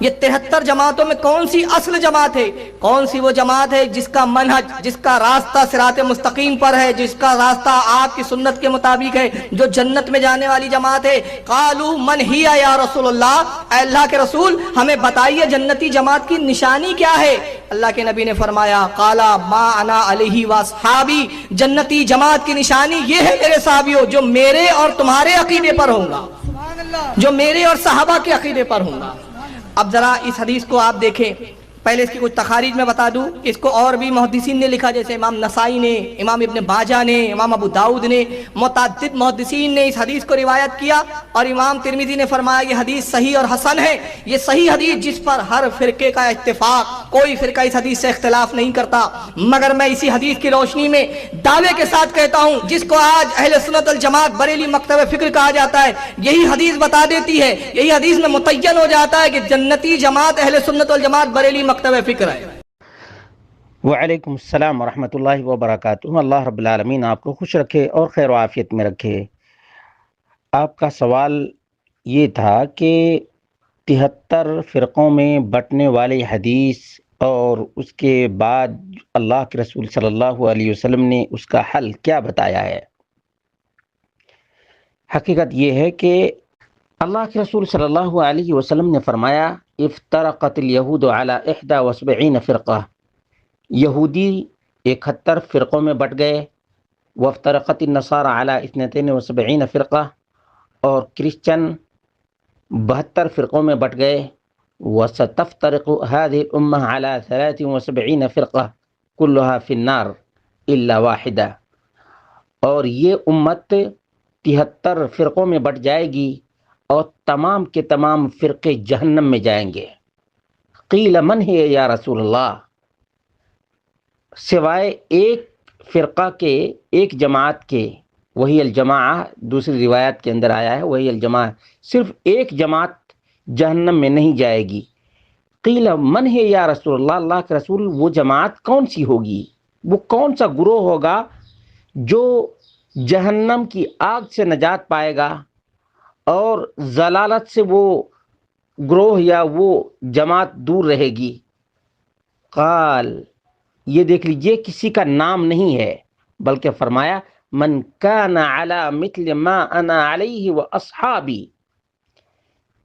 یہ 73 جماعتوں میں کون سی اصل جماعت ہے؟ کون سی وہ جماعت ہے جس کا منہج، جس کا راستہ صراط مستقیم پر ہے، جس کا راستہ آپ کی سنت کے مطابق ہے، جو جنت میں جانے والی جماعت ہے؟ قالوا من ہی یا رسول اللہ، اے اللہ کے رسول ہمیں بتائیے جنتی جماعت کی نشانی کیا ہے؟ اللہ کے نبی نے فرمایا قالا ما انا علیہ واصحابی، جنتی جماعت کی نشانی یہ ہے میرے صحابیوں، جو میرے اور تمہارے عقیدے پر ہوں گا، جو میرے اور صحابہ کے عقیدے پر ہوں گا۔ اب ذرا اس حدیث کو آپ دیکھیں، پہلے اس کی کچھ تخاریج میں بتا دوں، اس کو اور بھی محدثین نے لکھا، جیسے امام نسائی نے، امام ابن ماجہ نے، امام ابو داؤد نے، متعدد محدثین نے اس حدیث کو روایت کیا، اور امام ترمذی نے فرمایا یہ حدیث صحیح اور حسن ہے۔ یہ صحیح حدیث جس پر ہر فرقے کا اتفاق، کوئی فرقہ اس حدیث سے اختلاف نہیں کرتا، مگر میں اسی حدیث کی روشنی میں دعوے کے ساتھ کہتا ہوں، جس کو آج اہل سنت الجماعت بریلی مکتب فکر کہا جاتا ہے، یہی حدیث بتا دیتی ہے، یہی حدیث میں متعین ہو جاتا ہے کہ جنتی جماعت اہل سنت والجماعت بریلی مکتب فکر ہے۔ وعلیکم السلام ورحمۃ اللہ وبرکاتہ۔ اللہ رب العالمین آپ کو خوش رکھے اور خیر و عافیت میں رکھے۔ آپ کا سوال یہ تھا کہ 73 فرقوں میں بٹنے والی حدیث اور اس کے بعد اللہ کے رسول صلی اللہ علیہ وسلم نے اس کا حل کیا بتایا ہے۔ حقیقت یہ ہے کہ اللہ کے رسول صلی اللہ علیہ وسلم نے فرمایا افترقت الیہود علی 71 فرقہ، یہودی 71 فرقوں میں بٹ گئے، وافترقت النصارى علی 72 فرقہ، اور کرسچن 72 فرقوں میں بٹ گئے، وستفترق هذه الامة على 73 فرقہ كلها في النار الا واحدہ، اور یہ امت 73 فرقوں میں بٹ جائے گی اور تمام کے تمام فرقے جہنم میں جائیں گے۔ قیل من ہے یا رسول اللہ، سوائے ایک فرقہ کے، ایک جماعت کے، وہی الجماعہ، دوسری روایت کے اندر آیا ہے وہی الجماعہ، صرف ایک جماعت جہنم میں نہیں جائے گی۔ قیل من ہے یا رسول اللہ، اللہ کے رسول وہ جماعت کون سی ہوگی، وہ کون سا گروہ ہوگا جو جہنم کی آگ سے نجات پائے گا اور ضلالت سے وہ گروہ یا وہ جماعت دور رہے گی؟ قال، یہ دیکھ لیجئے کسی کا نام نہیں ہے، بلکہ فرمایا من کان علی مثل ما انا علیہ واصحابی،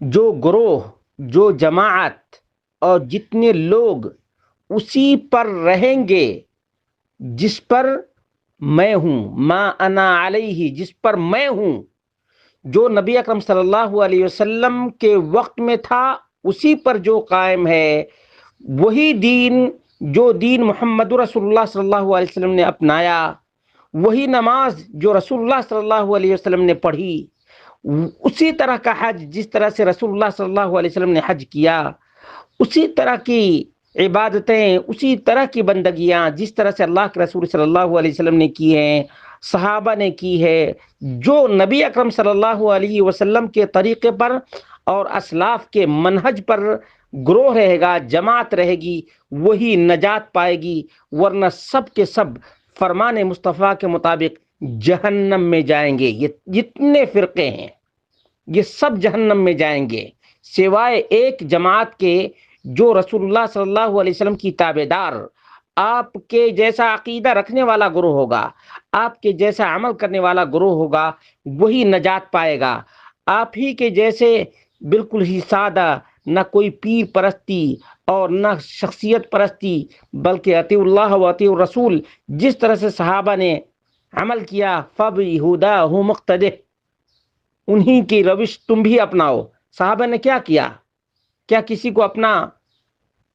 جو گروہ، جو جماعت اور جتنے لوگ اسی پر رہیں گے جس پر میں ہوں، ما انا علیہ، جس پر میں ہوں، جو نبی اکرم صلی اللہ علیہ وسلم کے وقت میں تھا اسی پر جو قائم ہے، وہی دین، جو دین محمد رسول اللہ صلی اللہ علیہ وسلم نے اپنایا، وہی نماز جو رسول اللہ صلی اللہ علیہ وسلم نے پڑھی، اسی طرح کا حج جس طرح سے رسول اللہ صلی اللہ علیہ وسلم نے حج کیا، اسی طرح کی عبادتیں، اسی طرح کی بندگیاں جس طرح سے اللہ کے رسول صلی اللہ علیہ وسلم نے کی ہیں، صحابہ نے کی ہے، جو نبی اکرم صلی اللہ علیہ وسلم کے طریقے پر اور اسلاف کے منہج پر گروہ رہے گا، جماعت رہے گی، وہی نجات پائے گی، ورنہ سب کے سب فرمان مصطفیٰ کے مطابق جہنم میں جائیں گے۔ یہ جتنے فرقے ہیں یہ سب جہنم میں جائیں گے، سوائے ایک جماعت کے جو رسول اللہ صلی اللہ علیہ وسلم کی تابعدار، آپ کے جیسا عقیدہ رکھنے والا گروہ ہوگا، آپ کے جیسا عمل کرنے والا گروہ ہوگا، وہی نجات پائے گا۔ آپ ہی کے جیسے بالکل ہی سادہ، نہ کوئی پیر پرستی اور نہ شخصیت پرستی، بلکہ اطیع اللہ و اطیع الرسول، جس طرح سے صحابہ نے عمل کیا، فَبِهُدَاهُ مُقْتَدِهْ، انہی کی روش تم بھی اپناؤ۔ صحابہ نے کیا کیا؟ کیا کسی کو اپنا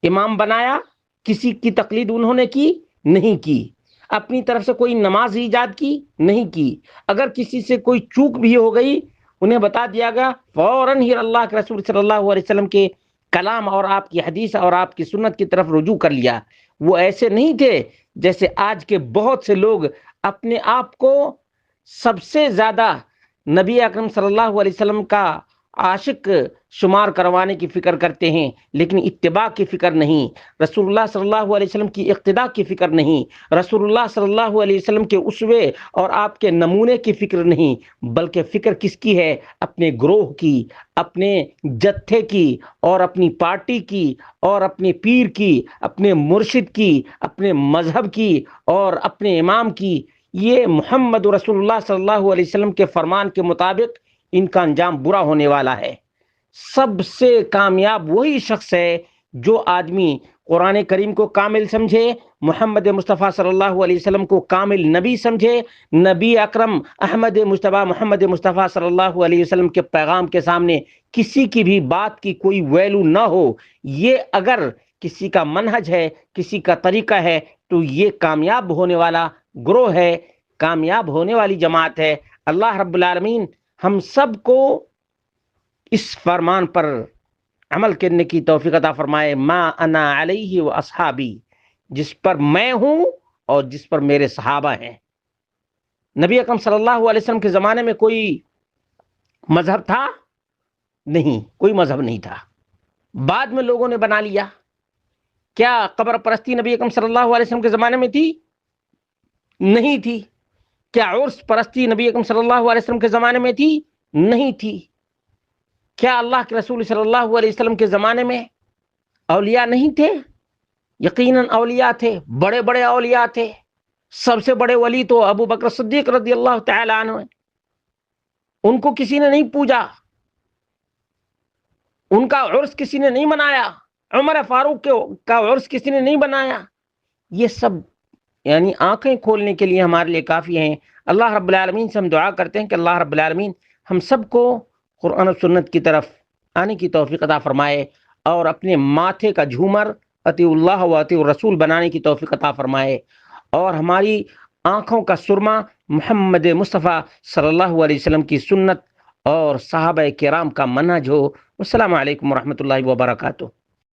امام بنایا؟ کسی کی تقلید انہوں نے کی؟ نہیں کی۔ اپنی طرف سے کوئی نماز ایجاد کی؟ نہیں کی۔ اگر کسی سے کوئی چوک بھی ہو گئی انہیں بتا دیا گیا، فوراً ہی اللہ کے رسول صلی اللہ علیہ وسلم کے کلام اور آپ کی حدیث اور آپ کی سنت کی طرف رجوع کر لیا۔ وہ ایسے نہیں تھے جیسے آج کے بہت سے لوگ اپنے آپ کو سب سے زیادہ نبی اکرم صلی اللہ علیہ وسلم کا عاشق شمار کروانے کی فکر کرتے ہیں لیکن اتباع کی فکر نہیں، رسول اللہ صلی اللہ علیہ وسلم کی اقتداء کی فکر نہیں، رسول اللہ صلی اللہ علیہ وسلم کے اسوے اور آپ کے نمونے کی فکر نہیں، بلکہ فکر کس کی ہے؟ اپنے گروہ کی، اپنے جتھے کی، اور اپنی پارٹی کی، اور اپنے پیر کی، اپنے مرشد کی، اپنے مذہب کی، اور اپنے امام کی۔ یہ محمد رسول اللہ صلی اللہ علیہ وسلم کے فرمان کے مطابق ان کا انجام برا ہونے والا ہے۔ سب سے کامیاب وہی شخص ہے جو آدمی قرآن کریم کو کامل سمجھے، محمد مصطفیٰ صلی اللہ علیہ وسلم کو کامل نبی سمجھے، نبی اکرم احمد مجتبیٰ محمد مصطفیٰ صلی اللہ علیہ وسلم کے پیغام کے سامنے کسی کی بھی بات کی کوئی ویلو نہ ہو۔ یہ اگر کسی کا منہج ہے، کسی کا طریقہ ہے، تو یہ کامیاب ہونے والا گروہ ہے، کامیاب ہونے والی جماعت ہے۔ اللہ رب العالمین ہم سب کو اس فرمان پر عمل کرنے کی توفیق عطا فرمائے، ما انا علیہ و اصحابی، جس پر میں ہوں اور جس پر میرے صحابہ ہیں۔ نبی اکرم صلی اللہ علیہ وسلم کے زمانے میں کوئی مذہب تھا؟ نہیں، کوئی مذہب نہیں تھا، بعد میں لوگوں نے بنا لیا۔ کیا قبر پرستی نبی اکرم صلی اللہ علیہ وسلم کے زمانے میں تھی؟ نہیں تھی۔ کیا عرس پرستی نبی اکرم صلی اللہ علیہ وسلم کے زمانے میں تھی؟ نہیں تھی۔ کیا اللہ کے رسول صلی اللہ علیہ وسلم کے زمانے میں اولیاء نہیں تھے؟ یقیناً اولیاء تھے، بڑے بڑے اولیاء تھے۔ سب سے بڑے ولی تو ابو بکر صدیق رضی اللہ تعالی عنہ ہیں۔ ان کو کسی نے نہیں پوجا، ان کا عرس کسی نے نہیں منایا، عمر فاروق کا عرس کسی نے نہیں بنایا۔ یہ سب یعنی آنکھیں کھولنے کے لیے ہمارے لیے کافی ہیں۔ اللہ رب العالمین سے ہم دعا کرتے ہیں کہ اللہ رب العالمین ہم سب کو قرآن و سنت کی طرف آنے کی توفیق عطا فرمائے اور اپنے ماتھے کا جھومر اطیع اللہ و اطیع الرسول بنانے کی توفیق عطا فرمائے، اور ہماری آنکھوں کا سرما محمد مصطفیٰ صلی اللہ علیہ وسلم کی سنت اور صحابہ کرام کا منہج ہو۔ السلام علیکم ورحمۃ اللہ وبرکاتہ۔